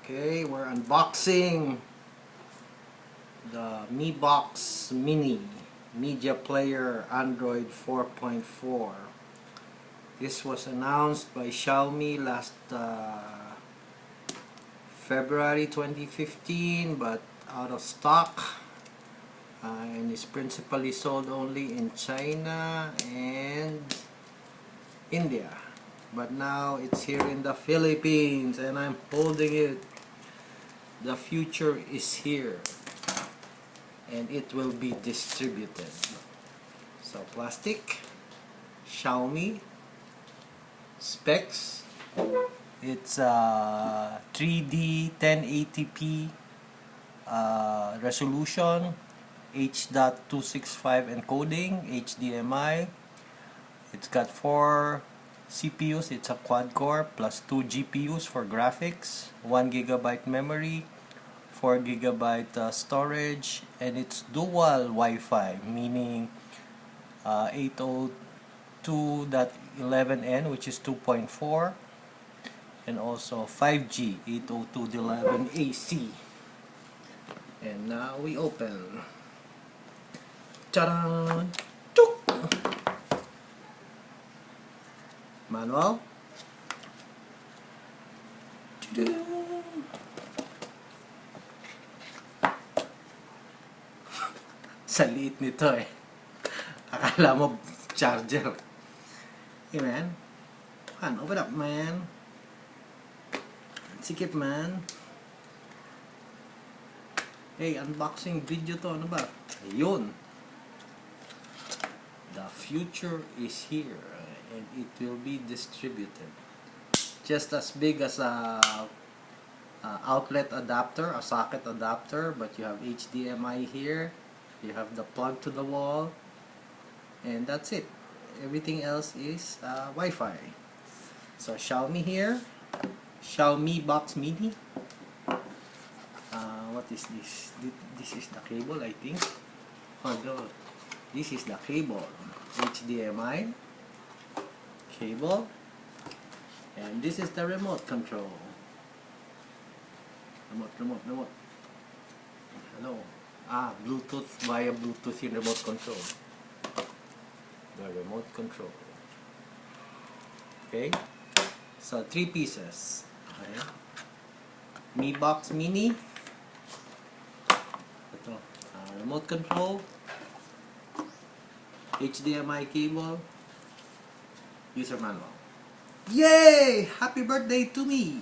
Okay, we're unboxing the Mi Box Mini Media Player Android 4.4. This was announced by Xiaomi last February 2015, but out of stock, and is principally sold only in China and India. But now it's here in the Philippines and I'm holding it. The future is here and it will be distributed. So plastic, Xiaomi, specs, it's 3D 1080p resolution, H.265 encoding, HDMI. It's got 4 CPUs, it's a quad-core, plus 2 GPUs for graphics, 1 GB memory, 4 GB storage, and it's dual Wi-Fi, meaning 802.11n, which is 2.4, and also 5G, 802.11ac. And now we open. Ta-da! Manual. Sa liit nito eh. Akala mo charger. Hey man. Come on, open up man. Sikip man. Hey, unboxing video to. Ano ba? Ayun. The future is here and it will be distributed. Just as big as a outlet adapter, a socket adapter, but you have HDMI here, you have the plug to the wall, and that's it. Everything else is Wi-Fi. So Xiaomi here, Xiaomi Box Mini. What is this? This is the cable, I think. Oh no, this is the cable. HDMI cable, and this is the remote control. Remote. Hello. Bluetooth, via Bluetooth yung remote control. The remote control. Okay. So 3 pieces. Okay. Mi Box Mini. Ito. Remote control. HDMI cable. User manual. Yay! Happy birthday to me!